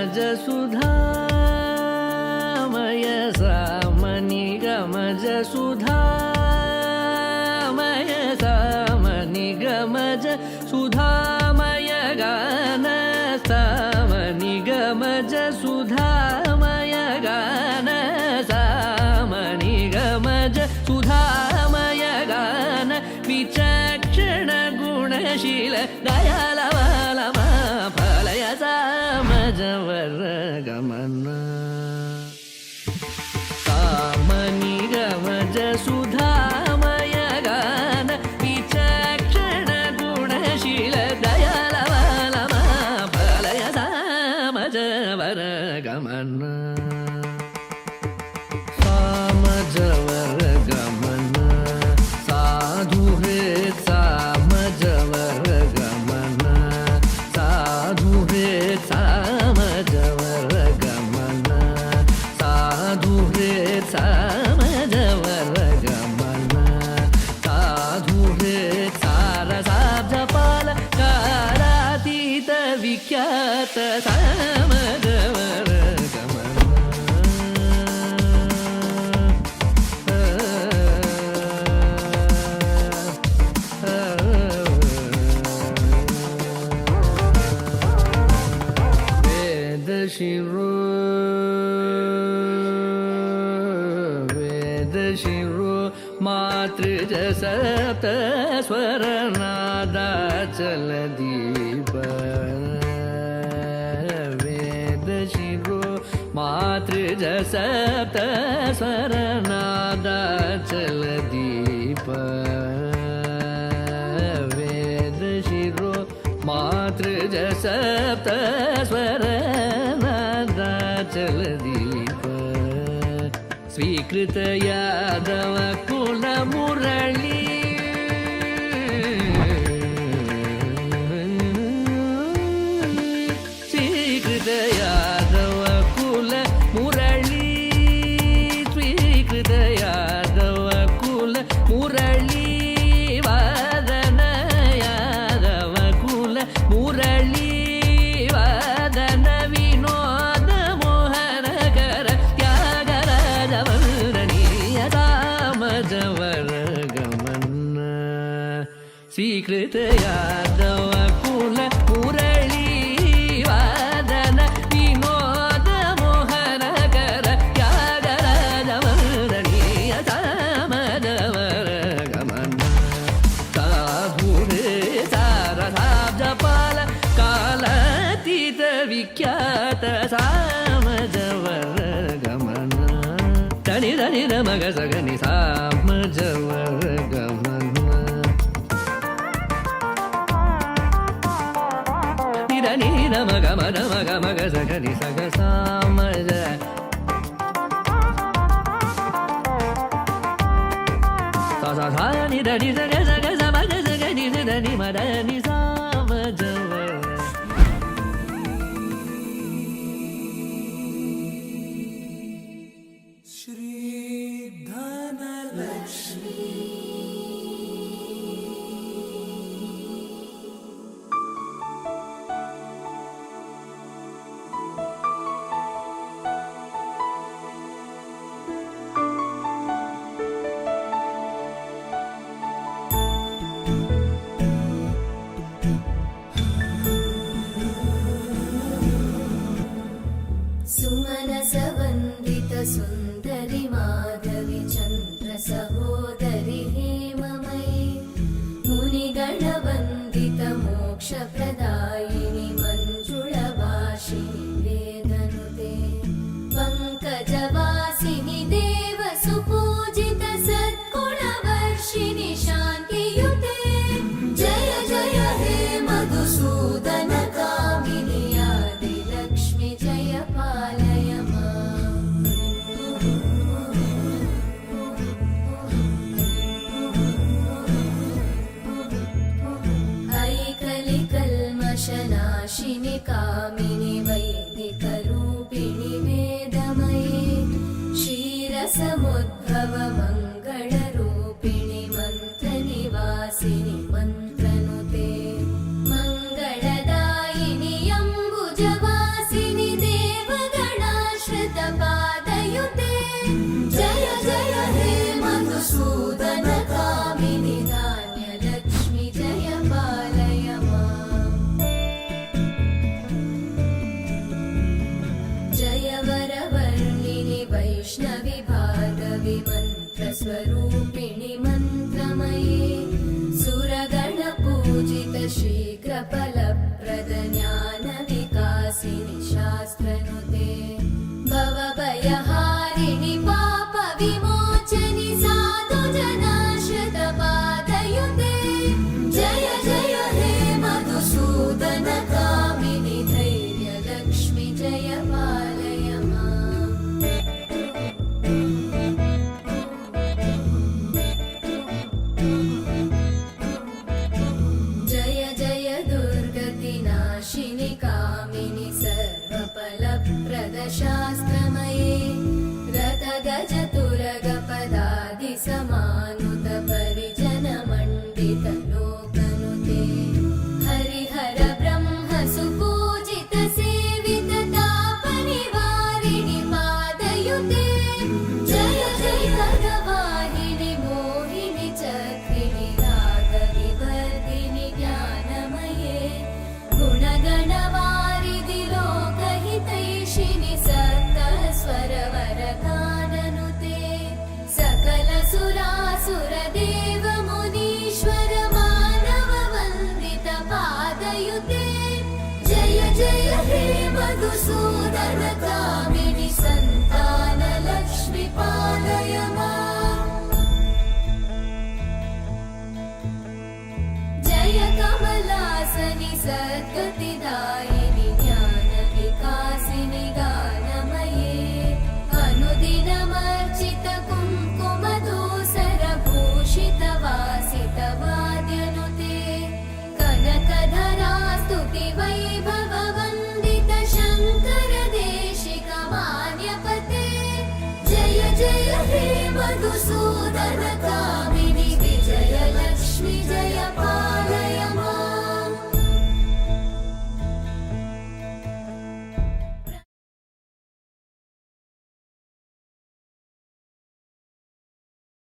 गमज सुधामय सामनि गमज सुधामय सामनि गमज सुधामय गान सामनि गमज सुधामय गान सामनि गमज सुधामय गान विचक्षण गुणशील दयालवालमा फलय सामजवर गमन सामनि गमज सुधामय गान विचक्षण गुणशील दयालवालमा फलय सामजवर गमन सामजवर गमन साधु हृत् सामजवर गमन साधु हृत् सामजवर गमन साधु हृत् सामजवर गमन साधु हृत् सारसाब्जपाल कारातीत विख्यात सामजवर वेदशिरो मातृज सप्त स्वरनादाचल दीप वेदशिरो मातृज सप्त स्वरनादाचल दीप वेदशिरो मातृज सप्त स्वरनादाचल दीप स्वीकृत यादव कुल मुरली स्वीकृत यादव कुल मुरली स्वीकृत यादव कुल मुरली वादन यादव कुल मुरली वादन विनोद मोहनकर त्यागराज वन्दनीय सामजवर गमन स्वीकृत यादव कुल मुरली वादन विनोद मोहनकर त्यागराज वन्दनीय सामजवर गमन साधु सारसाब्जपाल कालातीत विख्यात सामजवर गमन तनि धनि मग सगनि सामजवर गमन निधनि मग मग सगनि सग सामज सा सा सा नि धनि सग सग समग सगनि धनि मदनि सामजवर सुमनसवन्दित सुन्दरि माधवि चन्द्र सहोदरि हेममयि मुनिगणवन्दित मोक्षप्रदायिनि मञ्जुळभाषिणि वेदनुते पङ्कजवासिनि देव सुपूजित सद्गुणवर्षिणि शान्तियुते जय जय हे मधुसूदन कामिनि आदिलक्ष्मि जय पालय माम् ऐकलिकल्मषनाशिनि कामिनि वैदिकरूपिणि वेदमये क्षीरसमुद्भव मङ्गलरूपिणि मन्त्रनिवासिनि मन्त्रनुते मङ्गलदायिनि अम्बुजवासिनि वैष्णवि भार्गवि मन्त्रस्वरूपिणि मन्त्रमये सुरगणपूजित शीघ्रफलप्रद ज्ञानविकासिनि शास्त्रनुते भवभयहारिणि